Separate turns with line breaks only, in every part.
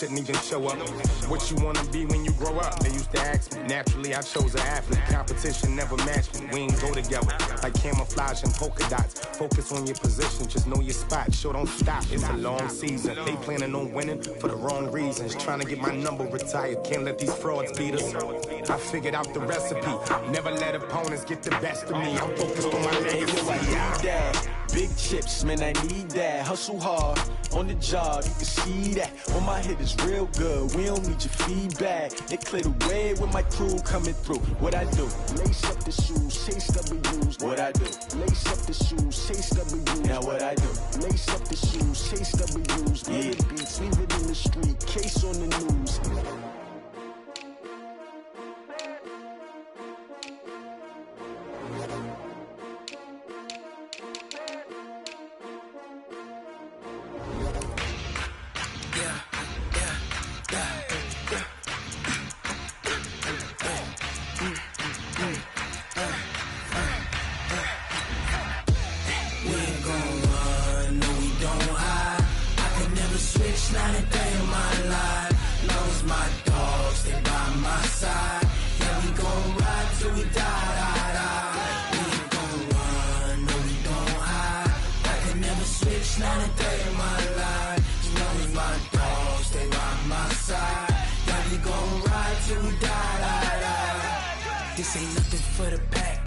shouldn't even show up. What you wanna be when you grow up? They used to ask me. Naturally, I chose an athlete. Competition never matched me. We ain't go together like camouflage and polka dots. Focus on your position, just know your spot. Show don't stop. It's a long season. They planning on winning for the wrong reasons. Trying to get my number retired. Can't let these frauds beat us. I figured out the recipe. Never let opponents get the best of me. I'm focused on my legacy.
Big chips, man, I need that. Hustle hard on the job, you can see that. On my head is real good, we don't need your feedback. It clear the way with my crew coming through. What I do? Lace up the shoes, chase W's. What I do? Lace up the shoes, chase W's. Now what I do? Lace up the shoes, chase W's. Yeah, beats, leave it in the street, case on the news.
This ain't nothing for the pack.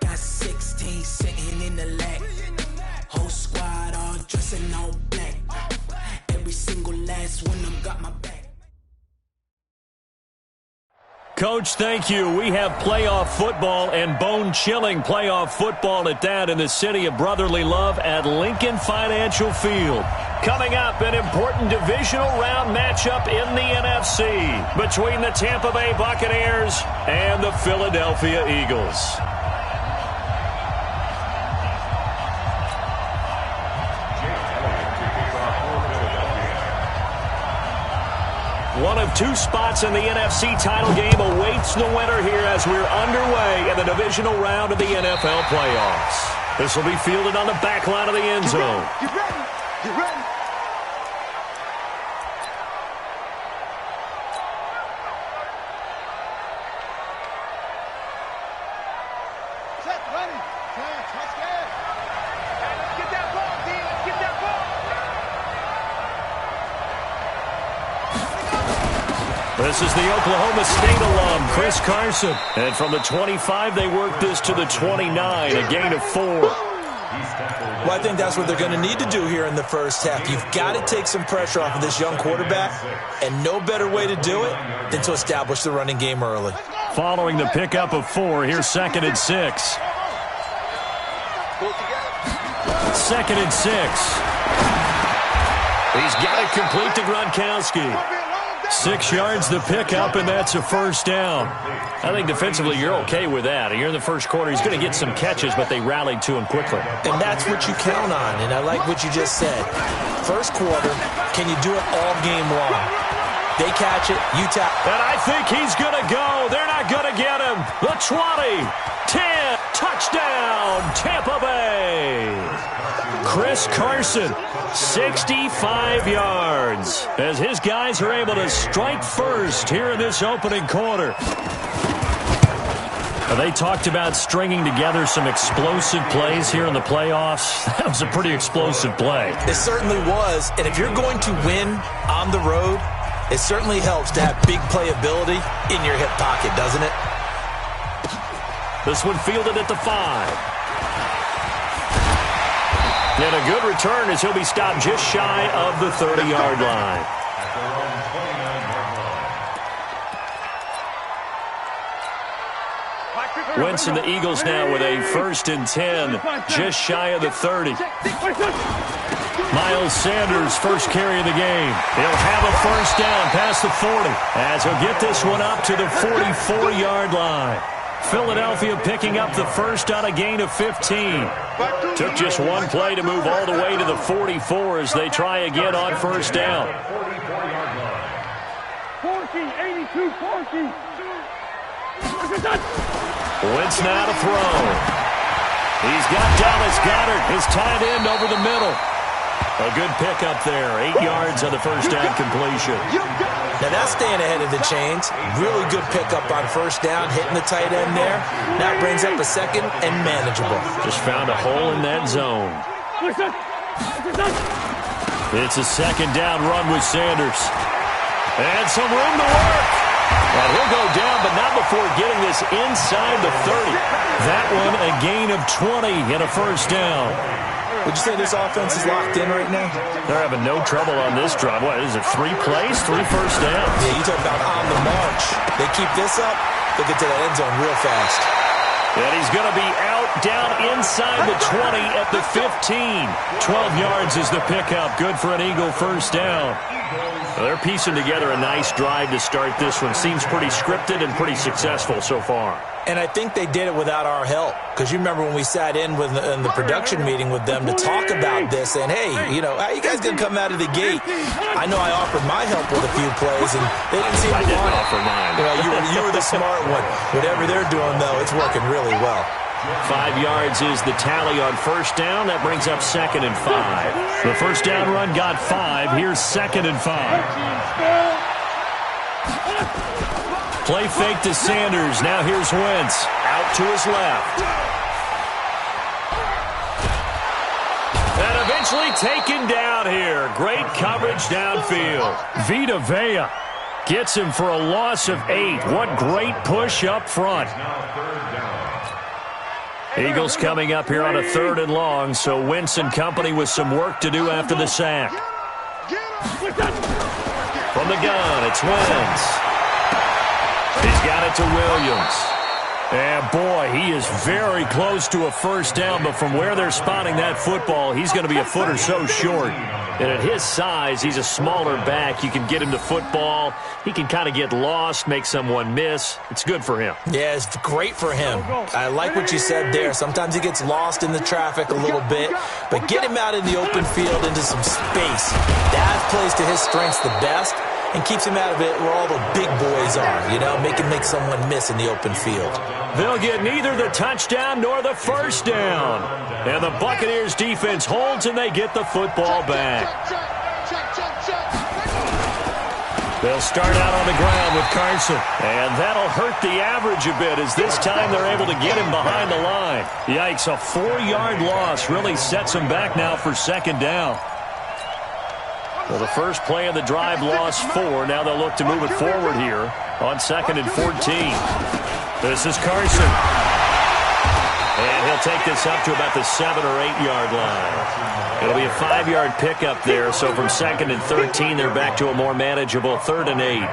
Got 16 sitting in the lap. Whole squad all dressing all black. Every single last one of them got my back.
Coach, thank you. We have playoff football and bone-chilling playoff football at that in the city of brotherly love at Lincoln Financial Field. Coming up, an important divisional round matchup in the NFC between the Tampa Bay Buccaneers and the Philadelphia Eagles. One of two spots in the NFC title game awaits the winner here as we're underway in the divisional round of the NFL playoffs. This will be fielded on the back line of the end zone.
Get ready. Get ready. Set, ready. Touchdown. Get that ball, D. Get that ball.
This is the Oklahoma State alum, Chris Carson. And from the 25, they work this to the 29, a gain of 4.
Well, I think that's what they're going to need to do here in the first half. You've got to take some pressure off of this young quarterback, and no better way to do it than to establish the running game early.
Following the pickup of 4, here's 2nd and 6. 2nd and 6. He's got it complete to Gronkowski. 6 yards the pickup, and that's a first down. I think defensively you're okay with that. You're in the first quarter. He's going to get some catches, but they rallied to him quickly.
And that's what you count on, and I like what you just said. First quarter, can you do it all game long? They catch it, you tap.
And I think he's going to go. They're not going to get him. The 20, 10, touchdown, Tampa Bay. Chris Carson, 65 yards, as his guys are able to strike first here in this opening quarter. They talked about stringing together some explosive plays here in the playoffs. That was a pretty explosive play.
It certainly was, and if you're going to win on the road, it certainly helps to have big playability in your hip pocket, doesn't it?
This one fielded at the 5. And a good return as he'll be stopped just shy of the 30-yard line. Wentz and the Eagles now with a 1st and 10, just shy of the 30. Miles Sanders, first carry of the game. He'll have a first down past the 40 as he'll get this one up to the 44-yard line. Philadelphia picking up the first on a gain of 15. Took just one play to move all the way to the 44 as they try again on first down.
82, 40.
Wentz now to throw. He's got Dallas Goedert, his tight end, over the middle. A good pickup there. 8 yards on the first down completion.
Now that's staying ahead of the chains. Really good pickup on first down, hitting the tight end there. Now brings up a second and manageable.
Just found a hole in that zone. It's a second down run with Sanders. And some room to work. And he'll go down, but not before getting this inside the 30. That one a gain of 20 and a first down.
Would you say this offense is locked in right now?
They're having no trouble on this drive. What is it, 3 plays, 3 first downs?
Yeah, you talk about on the march. They keep this up, they'll get to that end zone real fast.
And he's going to be out down inside the 20 at the 15. 12 yards is the pickup. Good for an Eagle first down. Well, they're piecing together a nice drive to start this one. Seems pretty scripted and pretty successful so far.
And I think they did it without our help. Because you remember when we sat in the production meeting with them to talk about this, and hey, you know, how you guys going to come out of the gate? I know I offered my help with a few plays, and they didn't seem to want it.
I didn't offer mine.
You were the smart one. Whatever they're doing, though, it's working really well.
5 yards is the tally on first down. That brings up 2nd and 5. The first down run got 5. Here's 2nd and 5. Play fake to Sanders. Now here's Wentz. Out to his left. And eventually taken down here. Great coverage downfield. Vita Vea gets him for a loss of 8. What great push up front. Eagles coming up here on a 3rd and long, so Wentz and company with some work to do after the sack. From the gun, it's Wentz. He's got it to Williams. And boy, he is very close to a first down, but from where they're spotting that football, he's going to be a foot or so short. And at his size, he's a smaller back. You can get him to football. He can kind of get lost, make someone miss. It's good for him.
Yeah, it's great for him. I like what you said there. Sometimes he gets lost in the traffic a little bit, but get him out in the open field into some space. That plays to his strengths the best and keeps him out of it where all the big boys are, you know, make someone miss in the open field.
They'll get neither the touchdown nor the first down. And the Buccaneers defense holds and they get the football back. They'll start out on the ground with Carson. And that'll hurt the average a bit as this time they're able to get him behind the line. Yikes, a 4-yard loss really sets him back now for 2nd down. Well, the first play of the drive lost 4. Now they'll look to move it forward here on 2nd and 14. This is Carson. And he'll take this up to about the 7 or 8 yard line. It'll be a 5-yard pickup there. So from 2nd and 13, they're back to a more manageable 3rd and 8.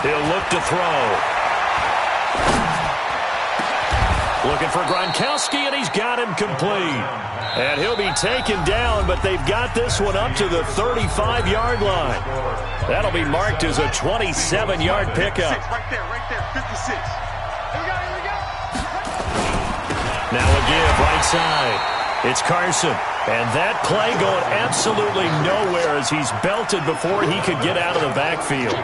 He'll look to throw. Looking for Gronkowski, and he's got him complete. And he'll be taken down, but they've got this one up to the 35-yard line. That'll be marked as a 27-yard pickup.
Right there, 56. Here we go.
Now a give, right side. It's Carson. And that play going absolutely nowhere as he's belted before he could get out of the backfield.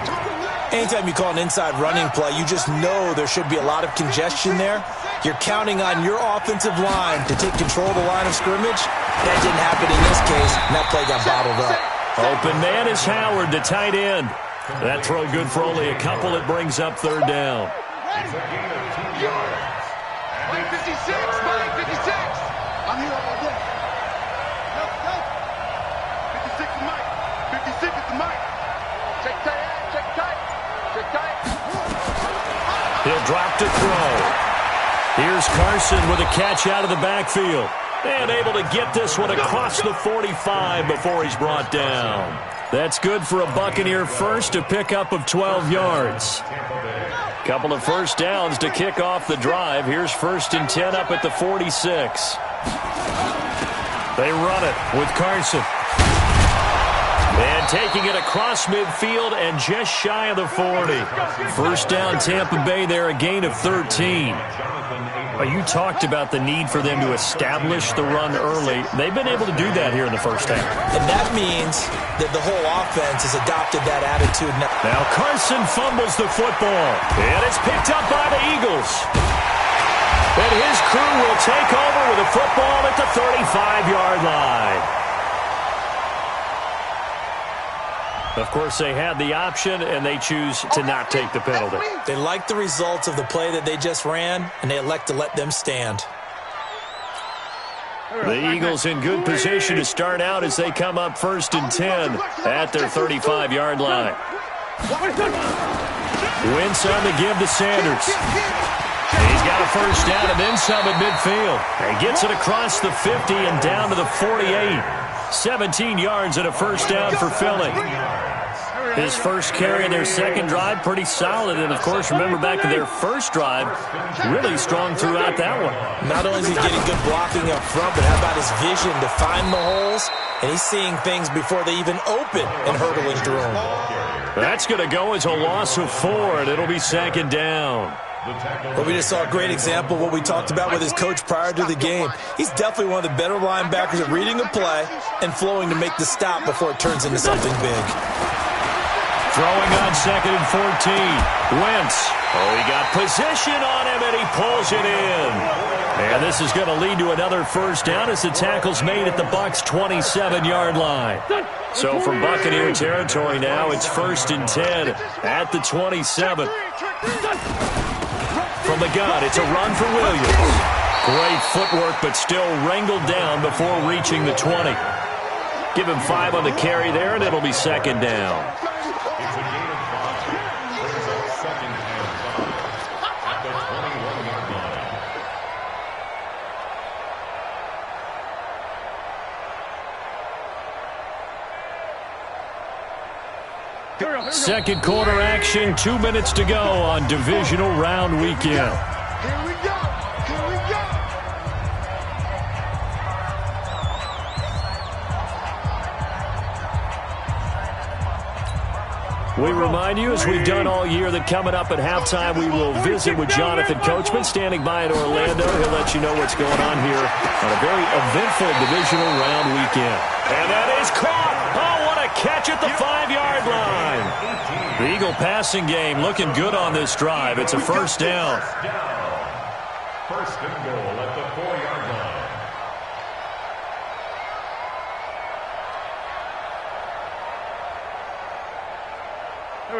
Anytime you call an inside running play, you just know there should be a lot of congestion there. You're counting on your offensive line to take control of the line of scrimmage. That didn't happen in this case, and that play got bottled up.
Open man is Howard, the tight end. That throw good for only a couple. It brings up 3rd down.
Mike 56, Mike 56. I'm here all day. Go. 56 is Mike. 56 is Mike. Check tight.
He'll drop to throw. Here's Carson with a catch out of the backfield. And able to get this one across the 45 before he's brought down. That's good for a Buccaneer first, a pickup of 12 yards. Couple of first downs to kick off the drive. Here's 1st and 10 up at the 46. They run it with Carson. And taking it across midfield and just shy of the 40. First down Tampa Bay there, a gain of 13. Well, you talked about the need for them to establish the run early. They've been able to do that here in the first half.
And that means that the whole offense has adopted that attitude now.
Now Carson fumbles the football, and it's picked up by the Eagles. And his crew will take over with the football at the 35-yard line. Of course, they had the option, and they choose to not take the penalty.
They like the results of the play that they just ran, and they elect to let them stand.
The Eagles in good position to start out as they come up 1st and 10 at their 35-yard line. Wentz on the give to Sanders. He's got a first down and then some at midfield. He gets it across the 50 and down to the 48. 17 yards and a first down for Philly. His first carry in their second drive, pretty solid. And, of course, remember back to their first drive, really strong throughout that one.
Not only is he getting good blocking up front, but how about his vision to find the holes? And he's seeing things before they even open and hurdling through them.
That's going to go as a loss of 4, and it'll be 2nd down.
Well, we just saw a great example of what we talked about with his coach prior to the game. He's definitely one of the better linebackers at reading a play and flowing to make the stop before it turns into something big.
Throwing on 2nd and 14. Wentz. Oh, he got position on him, and he pulls it in. And this is going to lead to another first down as the tackle's made at the Bucs' 27-yard line. So from Buccaneer territory now, it's 1st and 10 at the 27. From the gun, it's a run for Williams. Great footwork, but still wrangled down before reaching the 20. Give him 5 on the carry there, and it'll be 2nd down. Second quarter action, 2 minutes to go on divisional round weekend.
Here we go. Here we go.
We remind you, as we've done all year, that coming up at halftime, we will visit with Jonathan Coachman, standing by in Orlando. He'll let you know what's going on here on a very eventful divisional round weekend. And that is caught. Oh, what a catch at the 5-yard line. The Eagle passing game looking good on this drive. It's a first down.
First and goal at the 4-yard line.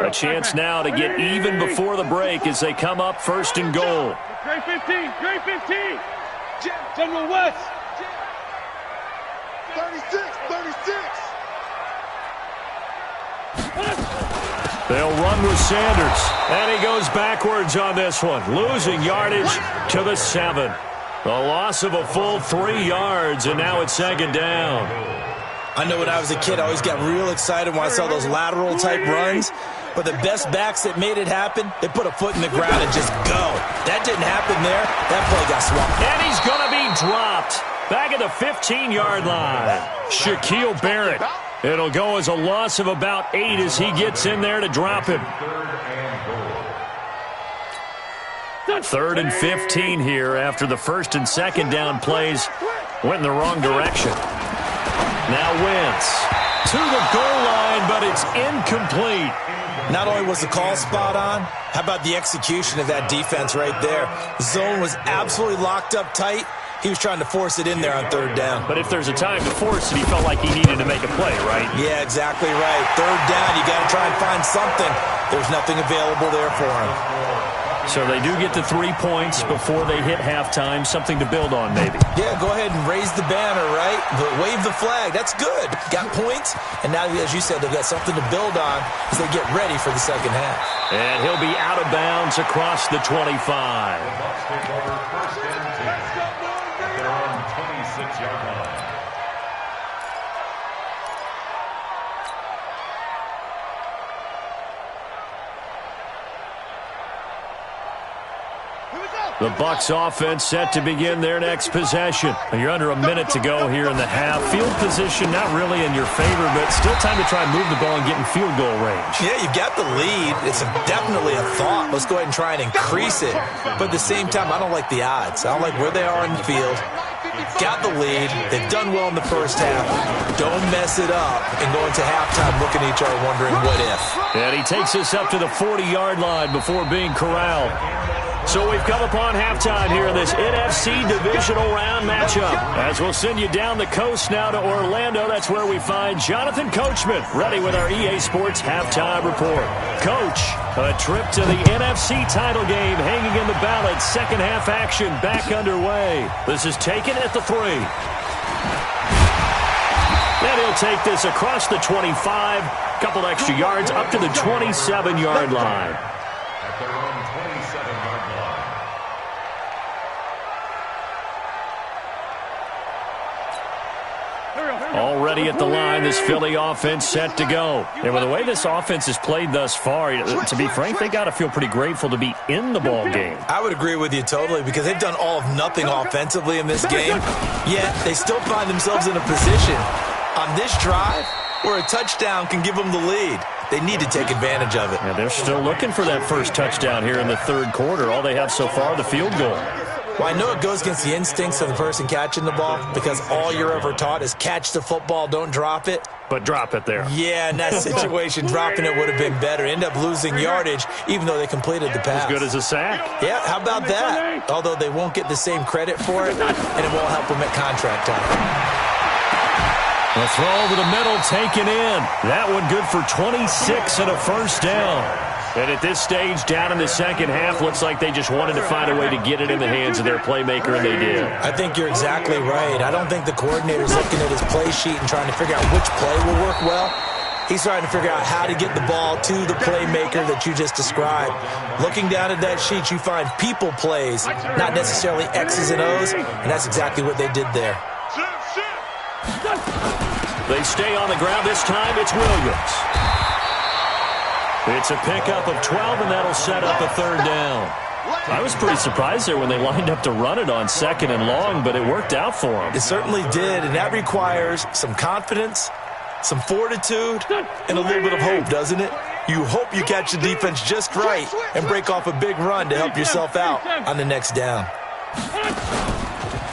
A chance now to get even before the break as they come up 1st and goal.
Grade 15. Grade 15. General West. 36. 36.
They'll run with Sanders, and he goes backwards on this one, losing yardage to the 7. A loss of a full 3 yards, and now it's 2nd down.
I know when I was a kid, I always got real excited when I saw those lateral-type runs. But the best backs that made it happen, they put a foot in the ground and just go. That didn't happen there. That play got swamped.
And he's going to be dropped back at the 15-yard line. Shaquille Barrett. It'll go as a loss of about 8 as he gets in there to drop him. 3rd and 15 here after the 1st and 2nd down plays went in the wrong direction. Now Wentz to the goal line, but it's incomplete.
Not only was the call spot on, how about the execution of that defense right there? The zone was absolutely locked up tight. He was trying to force it in there on 3rd down.
But if there's a time to force it, he felt like he needed to make a play, right?
Yeah, exactly right. 3rd down, you got to try and find something. There's nothing available there for him.
So they do get the 3 points before they hit halftime, something to build on maybe.
Yeah, go ahead and raise the banner, right? Wave the flag. That's good. Got points, and now, as you said, they've got something to build on as they get ready for the second half.
And he'll be out of bounds across the 25.
The Bucs take over 1st and 10 at their own 26-yard line.
Here we go.
The Bucs offense set to begin their next possession. You're under a minute to go here in the half. Field position not really in your favor, but still time to try and move the ball and get in field goal range.
Yeah, you got the lead. It's definitely a thought. Let's go ahead and try and increase it. But at the same time, I don't like the odds. I don't like where they are in the field. Got the lead. They've done well in the first half. Don't mess it up and go into halftime looking at each other wondering what if.
And he takes us up to the 40-yard line before being corralled. So we've come upon halftime here in this NFC Divisional Round matchup. As we'll send you down the coast now to Orlando, that's where we find Jonathan Coachman, ready with our EA Sports Halftime Report. Coach, a trip to the NFC title game hanging in the balance. Second half action back underway. This is taken at the 3. And he'll take this across the 25. Couple extra yards up to the 27-yard line.
At their own 27-yard line.
Already at the line, this Philly offense set to go. And with the way this offense has played thus far, to be frank, they got to feel pretty grateful to be in the ball game.
I would agree with you totally because they've done all of nothing offensively in this game, yet they still find themselves in a position on this drive where a touchdown can give them the lead. They need to take advantage of it.
Yeah, they're still looking for that first touchdown here in the third quarter. All they have so far, the field goal.
Well, I know it goes against the instincts of the person catching the ball because all you're ever taught is catch the football, don't drop it.
But drop it there.
Yeah, in that situation, dropping it would have been better. End up losing yardage, even though they completed the pass.
As good as a sack.
Yeah, how about that? Although they won't get the same credit for it, and it won't help them at contract time.
The throw over the middle taken in. That one good for 26 and a first down. And at this stage, down in the second half, looks like they just wanted to find a way to get it in the hands of their playmaker, and they did.
I think you're exactly right. I don't think the coordinator's looking at his play sheet and trying to figure out which play will work well. He's trying to figure out how to get the ball to the playmaker that you just described. Looking down at that sheet, you find people plays, not necessarily X's and O's, and that's exactly what they did there.
They stay on the ground. This time it's Williams. It's a pickup of 12, and that'll set up a third down. I was pretty surprised there when they lined up to run it on second and long, but it worked out for them.
It certainly did, and that requires some confidence, some fortitude, and a little bit of hope, doesn't it? You hope you catch the defense just right and break off a big run to help yourself out on the next down.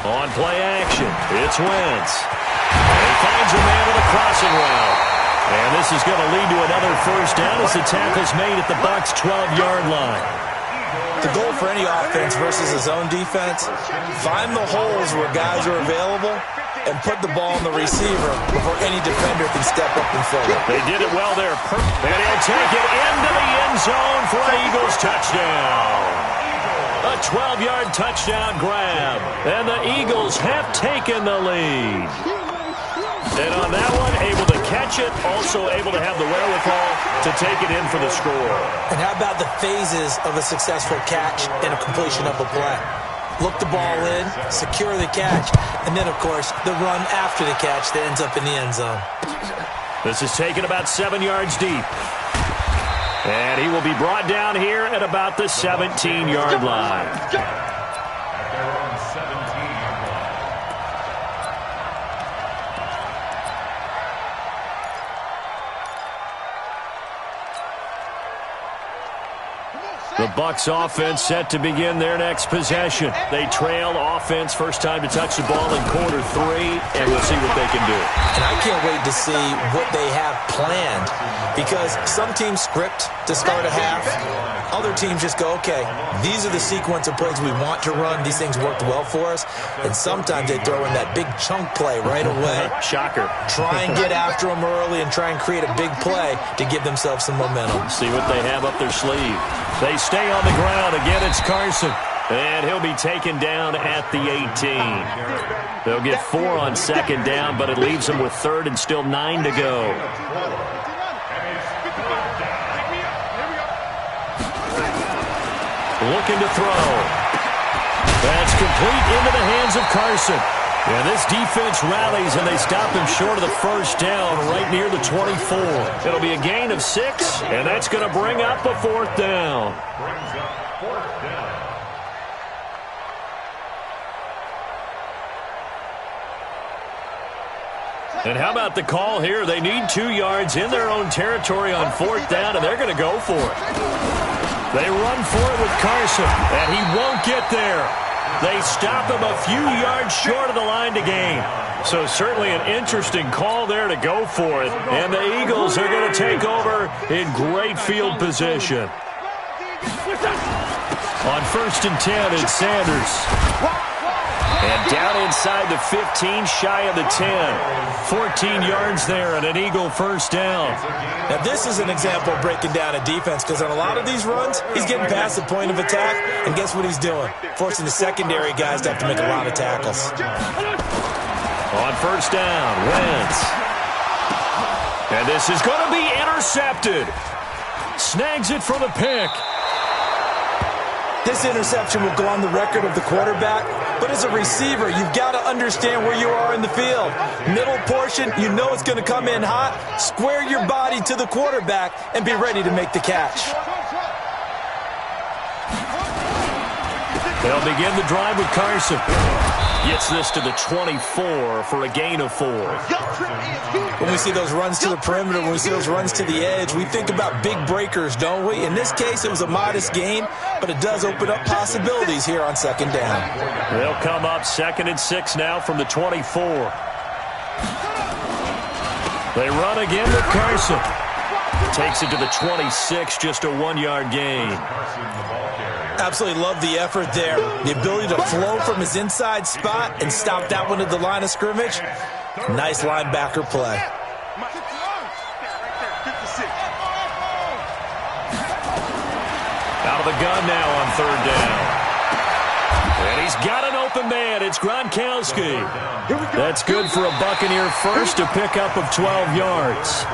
On play action, it's Wentz. And he finds a man with a crossing route. And this is going to lead to another first down as the tackle's made at the Bucs' 12-yard line.
The goal for any offense versus his own defense, find the holes where guys are available and put the ball on the receiver before any defender can step up and fill it.
They did it well there. And he'll take it into the end zone for an Eagles touchdown. A 12-yard touchdown grab. And the Eagles have taken the lead. And on that one, able to catch it, also able to have the wherewithal to take it in for the score.
And how about the phases of a successful catch and a completion of a play? Look the ball in, secure the catch, and then, of course, the run after the catch that ends up in the end zone.
This is taken about 7 yards deep. And he will be brought down here at about the 17-yard line.
At their own 17-yard line.
The Bucs offense set to begin their next possession. They trail offense first time to touch the ball in quarter 3, and we'll see what they can do.
And I can't wait to see what they have planned because some teams script to start a half. Other teams just go, okay, these are the sequence of plays we want to run. These things worked well for us. And sometimes they throw in that big chunk play right away.
Shocker.
Try and get after them early and try and create a big play to give themselves some momentum.
See what they have up their sleeve. They stay on the ground. Again, it's Carson. And he'll be taken down at the 18. They'll get 4 on second down, but it leaves them with third and still 9 to go. Looking to throw. That's complete into the hands of Carson. And this defense rallies, and they stop him short of the first down right near the 24. It'll be a gain of 6, and that's going to bring up a fourth down. And how about the call here? They need 2 yards in their own territory on 4th down, and they're going to go for it. They run for it with Carson, and he won't get there. They stop him a few yards short of the line to gain. So certainly an interesting call there to go for it. And the Eagles are going to take over in great field position. On 1st and 10, it's Sanders. And down inside the 15, shy of the 10. 14 yards there and an Eagle first down.
Now this is an example of breaking down a defense, because on a lot of these runs, he's getting past the point of attack, and guess what he's doing? Forcing the secondary guys to have to make a lot of tackles.
On 1st down, Wentz. And this is going to be intercepted. Snags it for the pick.
This interception will go on the record of the quarterback, but as a receiver, you've got to understand where you are in the field. Middle portion, you know it's going to come in hot. Square your body to the quarterback and be ready to make the catch.
They'll begin the drive with Carson. Gets this to the 24 for a gain of 4.
When we see those runs to the perimeter, when we see those runs to the edge, we think about big breakers, don't we? In this case, it was a modest gain, but it does open up possibilities here on 2nd down.
They'll come up 2nd and 6 now from the 24. They run again with Carson. Takes it to the 26, just a 1-yard gain.
Absolutely love the effort there. The ability to flow from his inside spot and stop that one at the line of scrimmage. Nice linebacker play.
Out of the gun now on 3rd down. And he's got an open man. It's Gronkowski. That's good for a Buccaneer first, a pickup of 12 yards.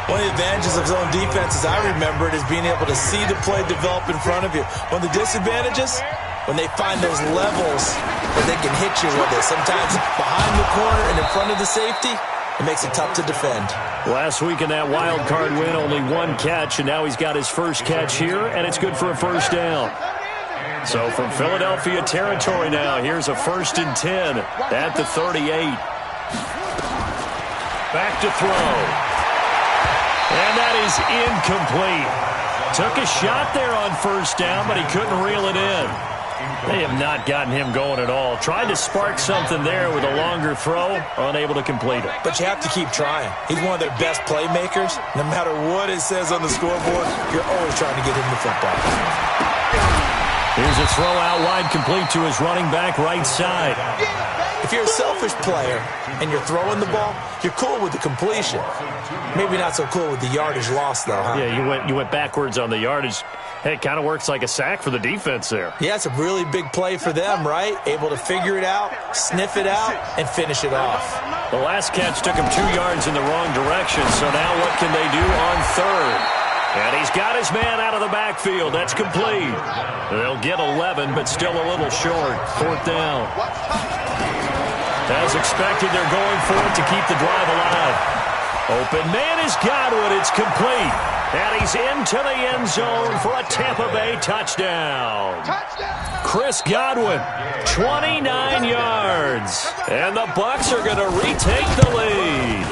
One of the advantages of zone defense, as I remember it, is being able to see the play develop in front of you. One of the disadvantages, when they find those levels where they can hit you with it, sometimes behind the corner and in front of the safety, it makes it tough to defend.
Last week in that wild card win, only 1 catch, and now he's got his first catch here, and it's good for a first down. So from Philadelphia territory now, here's a 1st and 10 at the 38. Back to throw. And that is incomplete. Took a shot there on 1st down, but he couldn't reel it in. They have not gotten him going at all. Tried to spark something there with a longer throw, unable to complete it.
But you have to keep trying. He's one of their best playmakers. No matter what it says on the scoreboard, you're always trying to get him the football.
Here's a throw out wide, complete to his running back right side.
If you're a selfish player and you're throwing the ball, you're cool with the completion. Maybe not so cool with the yardage loss, though, huh?
Yeah, you went backwards on the yardage. Hey, it kind of works like a sack for the defense there.
Yeah, it's a really big play for them, right? Able to figure it out, sniff it out, and finish it off.
The last catch took him 2 yards in the wrong direction, so now what can they do on 3rd? And he's got his man out of the backfield. That's complete. They'll get 11, but still a little short. 4th down. As expected, they're going for it to keep the drive alive. Open man is Godwin. It's complete. And he's into the end zone for a Tampa Bay touchdown. Chris Godwin, 29 yards. And the Bucs are going to retake the lead.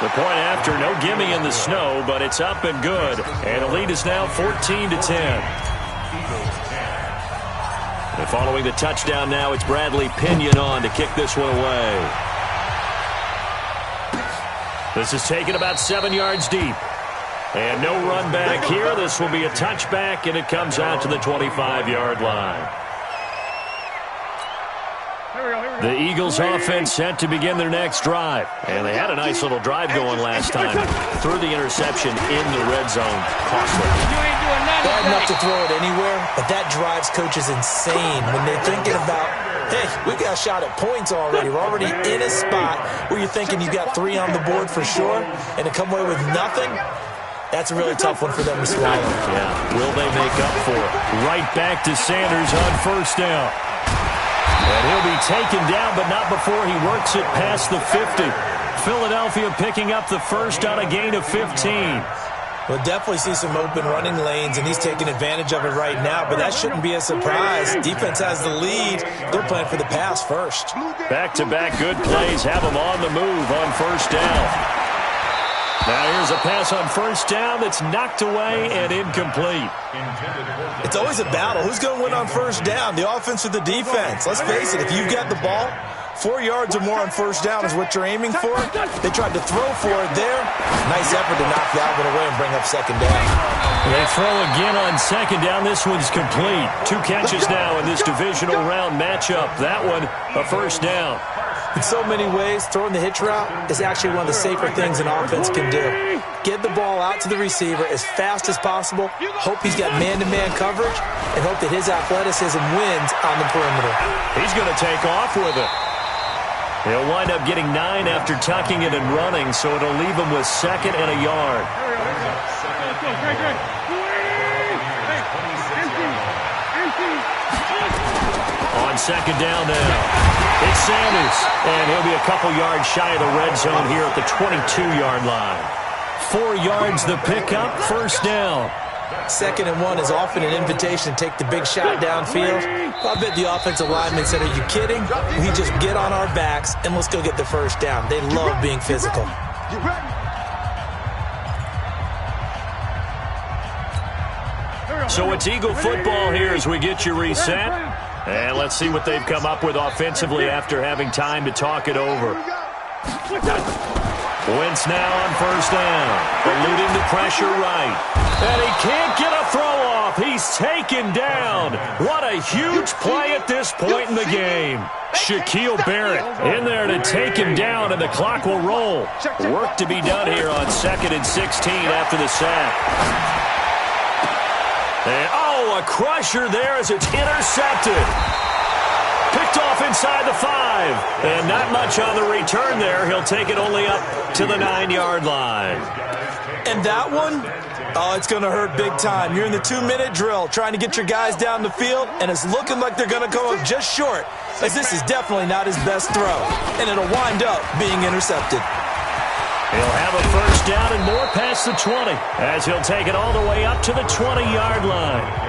The point after, no gimme in the snow, but it's up and good. And the lead is now 14-10. And following the touchdown now, it's Bradley Pinion on to kick this one away. This is taken about 7 yards deep. And no run back here. This will be a touchback, and it comes out to the 25-yard line. The Eagles offense set to begin their next drive. And they had a nice little drive going last time. Threw the interception in the red zone. Costly.
Bad enough to throw it anywhere, but that drives coaches insane when they're thinking about, hey, we got a shot at points already. We're already in a spot where you're thinking you got 3 on the board for sure, and to come away with nothing, that's a really tough one for them to swallow.
Yeah, will they make up for it? Right back to Sanders on 1st down. And he'll be taken down, but not before he works it past the 50. Philadelphia picking up the first on a gain of 15.
We'll definitely see some open running lanes, and he's taking advantage of it right now, but that shouldn't be a surprise. Defense has the lead. They're playing for the pass first.
Back-to-back good plays have them on the move on first down. Now here's a pass on first down that's knocked away and incomplete.
It's always a battle. Who's going to win on first down, the offense or the defense? Let's face it, if you've got the ball, 4 yards or more on first down is what you're aiming for. They tried to throw for it there. Nice effort to knock that one away and bring up second down.
They throw again on second down. This one's complete. 2 catches now in this divisional round matchup. That one, a first down.
In so many ways, throwing the hitch route is actually one of the safer things an offense can do. Get the ball out to the receiver as fast as possible, hope he's got man-to-man coverage, and hope that his athleticism wins on the perimeter.
He's going to take off with it. He'll wind up getting 9 after tucking it and running, so it'll leave him with second and a yard. On second down now, it's Sanders, and he'll be a couple yards shy of the red zone here at the 22-yard line. 4 yards the pickup, first down.
2nd and 1 is often an invitation to take the big shot downfield. I bet the offensive lineman said, are you kidding? We just get on our backs and let's go get the first down. They love being physical.
So it's Eagle football here as we get you reset. And let's see what they've come up with offensively after having time to talk it over. Wentz now on first down, eluding the pressure right. And he can't get a throw off. He's taken down. What a huge play at this point in the game. Shaquille Barrett in there to take him down, and the clock will roll. Work to be done here on 2nd and 16 after the sack. And, a crusher there as it's intercepted. Picked off inside the 5. And not much on the return there. He'll take it only up to the 9-yard line.
And that one, it's going to hurt big time. You're in the 2-minute drill trying to get your guys down the field, and it's looking like they're going to come up just short, as this is definitely not his best throw. And it'll wind up being intercepted.
He'll have a first down and more past the 20, as he'll take it all the way up to the 20-yard line.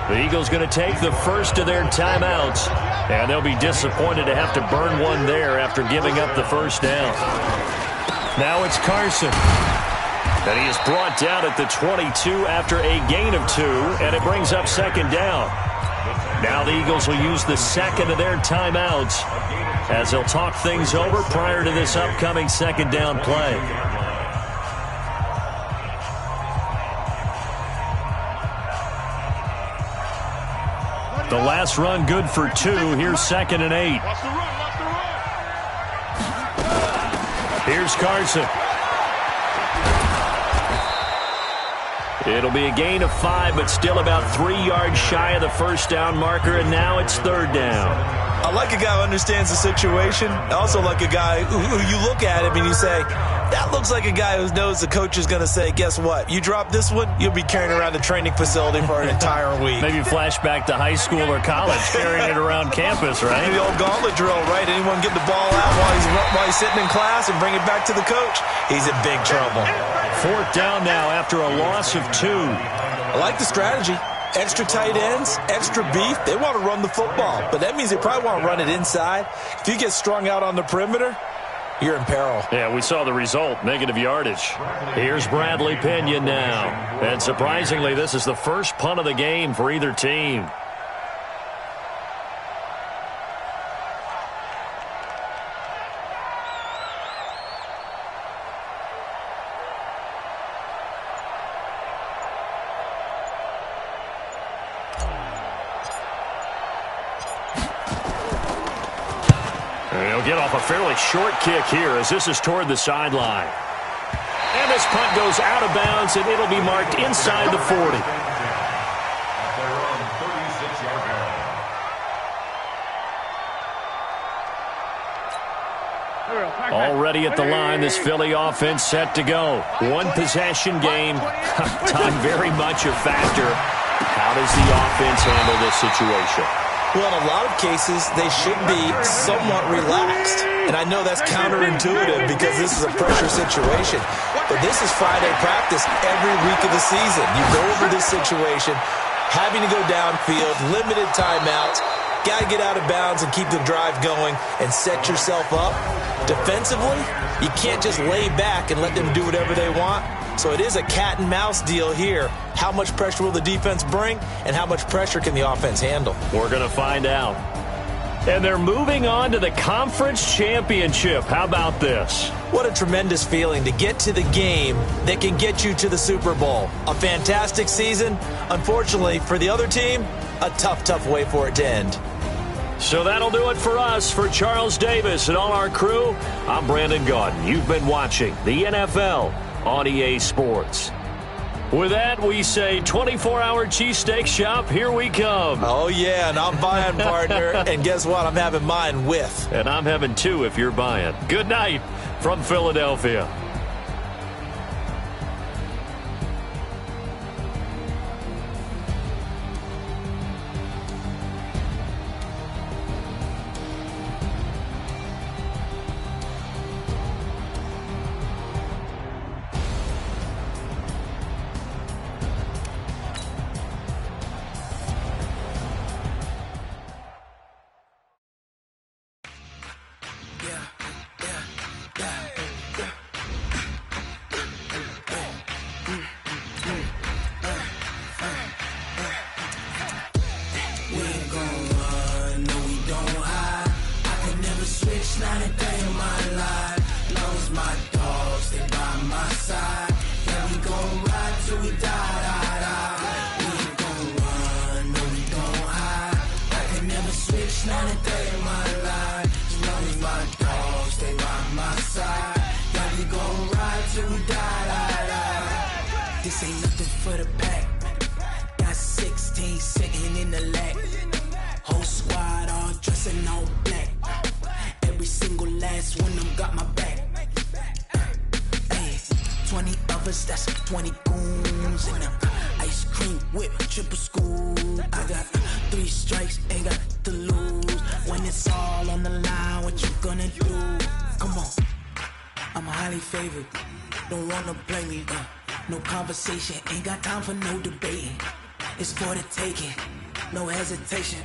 The Eagles going to take the first of their timeouts, and they'll be disappointed to have to burn one there after giving up the first down. Now it's Carson. And he is brought down at the 22 after a gain of 2, and it brings up second down. Now the Eagles will use the second of their timeouts as they'll talk things over prior to this upcoming second down play. The last run good for 2. Here's 2nd and 8. Here's Carson. It'll be a gain of 5, but still about 3 yards shy of the first down marker, and now it's 3rd down.
I like a guy who understands the situation. I also like a guy who you look at him and you say, that looks like a guy who knows the coach is going to say, guess what? You drop this one, you'll be carrying around the training facility for an entire week.
Maybe flashback to high school or college, carrying it around campus, right?
Maybe the old gauntlet drill, right? Anyone get the ball out while he's sitting in class and bring it back to the coach? He's in big trouble.
4th down now after a loss of 2.
I like the strategy. Extra tight ends, extra beef. They want to run the football, but that means they probably want to run it inside. If you get strung out on the perimeter, you're in peril.
Yeah, we saw the result, negative yardage. Here's Bradley Pena now. And surprisingly, this is the first punt of the game for either team. Get off a fairly short kick here as this is toward the sideline. And this punt goes out of bounds, and it'll be marked inside the 40. Already at the line, this Philly offense set to go. One possession game. Time very much a factor. How does the offense handle this situation?
Well, in a lot of cases, they should be somewhat relaxed. And I know that's counterintuitive because this is a pressure situation. But this is Friday practice every week of the season. You go over this situation, having to go downfield, limited timeouts, got to get out of bounds and keep the drive going and set yourself up. Defensively, you can't just lay back and let them do whatever they want. So it is a cat and mouse deal here. How much pressure will the defense bring, and how much pressure can the offense handle?
We're going to find out. And they're moving on to the conference championship. How about this?
What a tremendous feeling to get to the game that can get you to the Super Bowl. A fantastic season. Unfortunately, for the other team, a tough way for it to end.
So that'll do it for us. For Charles Davis and all our crew, I'm Brandon Gaudin. You've been watching the NFL on EA Sports. With that, we say 24-hour cheesesteak shop, here we come.
Oh, yeah, and I'm buying, partner. And guess what? I'm having mine with.
And I'm having two if you're buying. Good night from Philadelphia.
This ain't nothing for the pack. Got 16 sitting in the lag. Whole squad all dressing all black. Every single last one of them got my back. Hey, 20 of us, that's 20 goons in them. Ice cream whip, triple school. I got 3 strikes, ain't got to lose. When it's all on the line, what you gonna do? Come on, I'm highly favored. Don't wanna blame me, no conversation, ain't got time for no debating. It's for the taking, no hesitation.